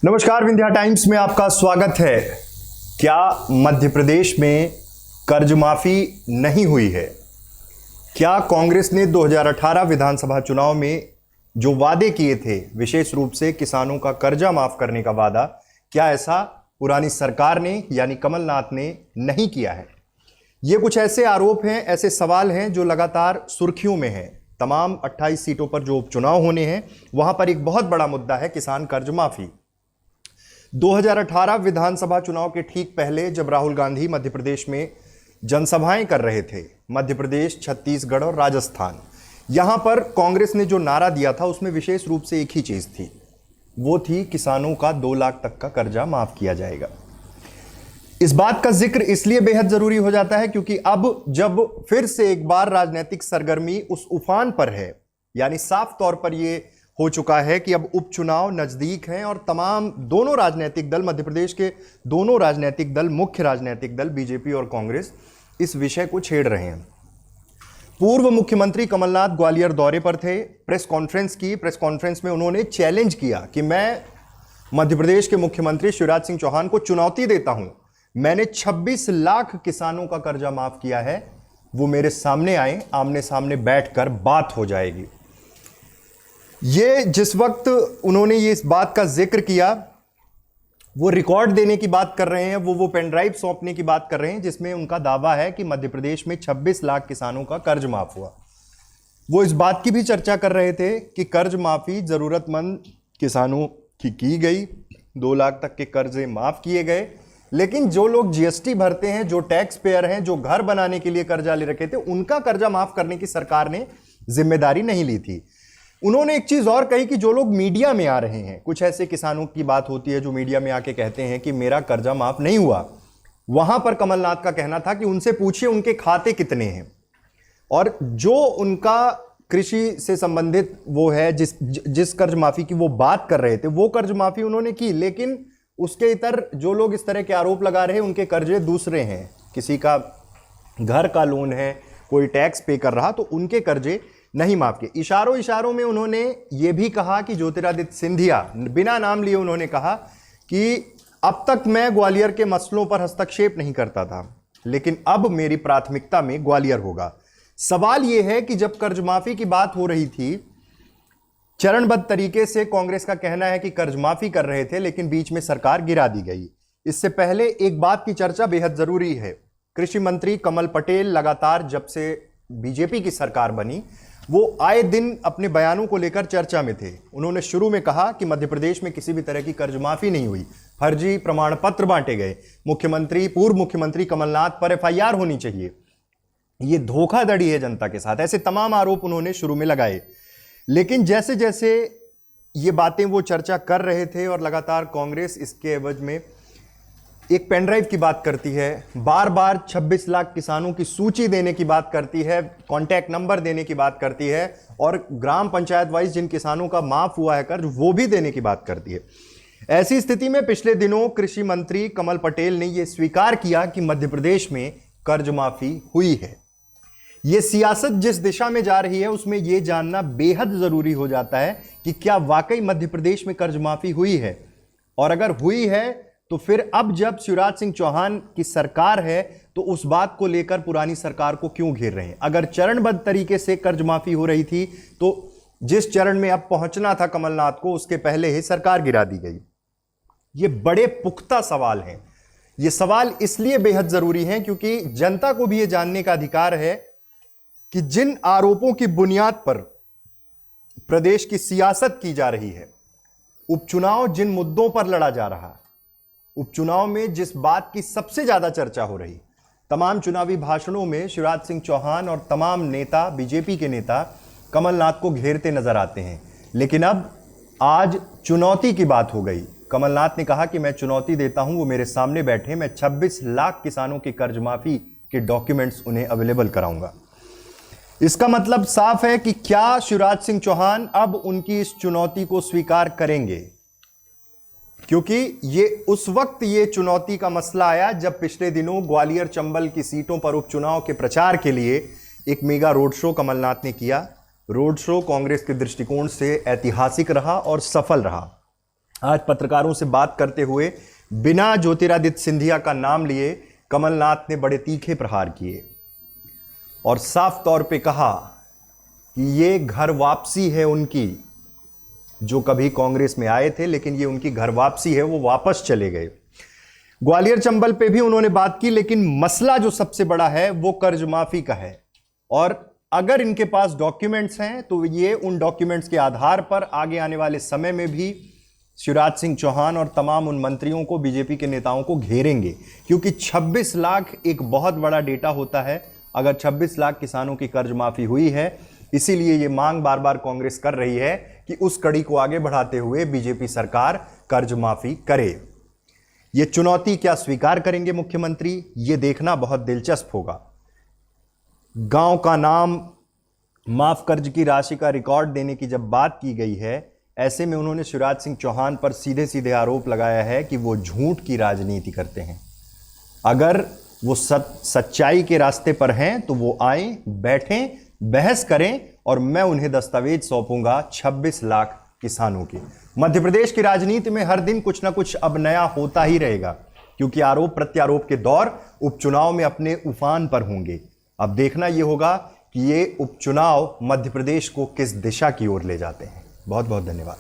नमस्कार, विंध्या टाइम्स में आपका स्वागत है। क्या मध्य प्रदेश में कर्ज माफी नहीं हुई है? क्या कांग्रेस ने 2018 विधानसभा चुनाव में जो वादे किए थे, विशेष रूप से किसानों का कर्जा माफ करने का वादा, क्या ऐसा पुरानी सरकार ने यानी कमलनाथ ने नहीं किया है? ये कुछ ऐसे आरोप हैं, ऐसे सवाल हैं जो लगातार सुर्खियों में हैं। तमाम 28 सीटों पर जो उपचुनाव होने हैं, वहां पर एक बहुत बड़ा मुद्दा है किसान कर्ज माफी। 2018 विधानसभा चुनाव के ठीक पहले जब राहुल गांधी मध्य प्रदेश में जनसभाएं कर रहे थे, मध्य प्रदेश, छत्तीसगढ़ और राजस्थान, यहां पर कांग्रेस ने जो नारा दिया था उसमें विशेष रूप से एक ही चीज थी, वो थी किसानों का 2 लाख तक का कर्जा माफ किया जाएगा। इस बात का जिक्र इसलिए बेहद जरूरी हो जाता है क्योंकि अब जब फिर से एक बार राजनीतिक सरगर्मी उस उफान पर है, यानी साफ तौर पर यह हो चुका है कि अब उपचुनाव नजदीक हैं और तमाम दोनों राजनीतिक दल, मध्य प्रदेश के दोनों राजनीतिक दल, मुख्य राजनीतिक दल बीजेपी और कांग्रेस, इस विषय को छेड़ रहे हैं। पूर्व मुख्यमंत्री कमलनाथ ग्वालियर दौरे पर थे, प्रेस कॉन्फ्रेंस में उन्होंने चैलेंज किया कि मैं मध्य प्रदेश के मुख्यमंत्री शिवराज सिंह चौहान को चुनौती देता हूं, मैंने 26 लाख किसानों का कर्जा माफ किया है, वो मेरे सामने आए, आमने सामने बैठकर बात हो जाएगी। ये जिस वक्त उन्होंने ये इस बात का जिक्र किया, वो रिकॉर्ड देने की बात कर रहे हैं, वो पेन ड्राइव सौंपने की बात कर रहे हैं जिसमें उनका दावा है कि मध्य प्रदेश में 26 लाख किसानों का कर्ज माफ हुआ। वो इस बात की भी चर्चा कर रहे थे कि कर्ज माफी जरूरतमंद किसानों की गई, 2 लाख तक के कर्जे माफ किए गए, लेकिन जो लोग जीएसटी भरते हैं, जो टैक्स पेयर हैं, जो घर बनाने के लिए कर्जा ले रखे थे, उनका कर्जा माफ करने की सरकार ने जिम्मेदारी नहीं ली थी। उन्होंने एक चीज और कही कि जो लोग मीडिया में आ रहे हैं, कुछ ऐसे किसानों की बात होती है जो मीडिया में आके कहते हैं कि मेरा कर्जा माफ नहीं हुआ, वहां पर कमलनाथ का कहना था कि उनसे पूछिए उनके खाते कितने हैं। और जो उनका कृषि से संबंधित वो है, जिस कर्ज माफी की वो बात कर रहे थे, वो कर्ज माफी उन्होंने की, लेकिन उसके इतर जो लोग इस तरह के आरोप लगा रहे हैं उनके कर्जे दूसरे हैं। किसी का घर का लोन है, कोई टैक्स पे कर रहा, तो उनके कर्जे नहीं माफ किए। इशारों में उन्होंने ये भी कहा कि ज्योतिरादित्य सिंधिया, बिना नाम लिए उन्होंने कहा कि अब तक मैं ग्वालियर के मसलों पर हस्तक्षेप नहीं करता था, लेकिन अब मेरी प्राथमिकता में ग्वालियर होगा। सवाल यह है कि जब कर्ज माफी की बात हो रही थी, चरणबद्ध तरीके से कांग्रेस का कहना है कि कर्ज माफी कर रहे थे, लेकिन बीच में सरकार गिरा दी गई। इससे पहले एक बात की चर्चा बेहद जरूरी है। कृषि मंत्री कमल पटेल लगातार जब से बीजेपी की सरकार बनी, वो आए दिन अपने बयानों को लेकर चर्चा में थे। उन्होंने शुरू में कहा कि मध्य प्रदेश में किसी भी तरह की कर्ज माफी नहीं हुई, फर्जी प्रमाण पत्र बांटे गए, पूर्व मुख्यमंत्री कमलनाथ पर एफआईआर होनी चाहिए, ये धोखाधड़ी है जनता के साथ, ऐसे तमाम आरोप उन्होंने शुरू में लगाए। लेकिन जैसे जैसे ये बातें वो चर्चा कर रहे थे और लगातार कांग्रेस इसके एवज में एक पेनड्राइव की बात करती है, बार बार 26 लाख किसानों की सूची देने की बात करती है, कॉन्टैक्ट नंबर देने की बात करती है, और ग्राम पंचायत वाइज जिन किसानों का माफ हुआ है कर्ज, वो भी देने की बात करती है। ऐसी स्थिति में पिछले दिनों कृषि मंत्री कमल पटेल ने यह स्वीकार किया कि मध्य प्रदेश में कर्ज माफी हुई है। यह सियासत जिस दिशा में जा रही है उसमें यह जानना बेहद जरूरी हो जाता है कि क्या वाकई मध्य प्रदेश में कर्ज माफी हुई है, और अगर हुई है तो फिर अब जब शिवराज सिंह चौहान की सरकार है तो उस बात को लेकर पुरानी सरकार को क्यों घेर रहे हैं? अगर चरणबद्ध तरीके से कर्ज माफी हो रही थी तो जिस चरण में अब पहुंचना था कमलनाथ को, उसके पहले ही सरकार गिरा दी गई। ये बड़े पुख्ता सवाल हैं। ये सवाल इसलिए बेहद जरूरी हैं क्योंकि जनता को भी ये जानने का अधिकार है कि जिन आरोपों की बुनियाद पर प्रदेश की सियासत की जा रही है, उपचुनाव जिन मुद्दों पर लड़ा जा रहा, उपचुनाव में जिस बात की सबसे ज्यादा चर्चा हो रही, तमाम चुनावी भाषणों में शिवराज सिंह चौहान और तमाम नेता, बीजेपी के नेता कमलनाथ को घेरते नजर आते हैं। लेकिन अब आज चुनौती की बात हो गई। कमलनाथ ने कहा कि मैं चुनौती देता हूं, वो मेरे सामने बैठे, मैं 26 लाख किसानों की कर्ज माफी के डॉक्यूमेंट्स उन्हें अवेलेबल कराऊंगा। इसका मतलब साफ है कि क्या शिवराज सिंह चौहान अब उनकी इस चुनौती को स्वीकार करेंगे? क्योंकि ये उस वक्त ये चुनौती का मसला आया जब पिछले दिनों ग्वालियर चंबल की सीटों पर उपचुनाव के प्रचार के लिए एक मेगा रोड शो कमलनाथ ने किया। रोड शो कांग्रेस के दृष्टिकोण से ऐतिहासिक रहा और सफल रहा। आज पत्रकारों से बात करते हुए बिना ज्योतिरादित्य सिंधिया का नाम लिए कमलनाथ ने बड़े तीखे प्रहार किए और साफ तौर पे कहा कि ये घर वापसी है उनकी, जो कभी कांग्रेस में आए थे, लेकिन ये उनकी घर वापसी है, वो वापस चले गए। ग्वालियर चंबल पे भी उन्होंने बात की, लेकिन मसला जो सबसे बड़ा है वो कर्ज माफी का है। और अगर इनके पास डॉक्यूमेंट्स हैं तो ये उन डॉक्यूमेंट्स के आधार पर आगे आने वाले समय में भी शिवराज सिंह चौहान और तमाम उन मंत्रियों को, बीजेपी के नेताओं को घेरेंगे, क्योंकि 26 लाख एक बहुत बड़ा डेटा होता है। अगर 26 लाख किसानों की कर्ज माफी हुई है, इसीलिए ये मांग बार बार कांग्रेस कर रही है कि उस कड़ी को आगे बढ़ाते हुए बीजेपी सरकार कर्ज माफी करे। ये चुनौती क्या स्वीकार करेंगे मुख्यमंत्री, ये देखना बहुत दिलचस्प होगा। गांव का नाम, माफ कर्ज की राशि का रिकॉर्ड देने की जब बात की गई है, ऐसे में उन्होंने शिवराज सिंह चौहान पर सीधे सीधे आरोप लगाया है कि वो झूठ की राजनीति करते हैं। अगर वो सच्चाई के रास्ते पर हैं तो वो आए, बैठें, बहस करें और मैं उन्हें दस्तावेज सौंपूंगा 26 लाख किसानों के। मध्य प्रदेश की राजनीति में हर दिन कुछ ना कुछ अब नया होता ही रहेगा, क्योंकि आरोप प्रत्यारोप के दौर उपचुनाव में अपने उफान पर होंगे। अब देखना यह होगा कि ये उपचुनाव मध्य प्रदेश को किस दिशा की ओर ले जाते हैं। बहुत बहुत धन्यवाद।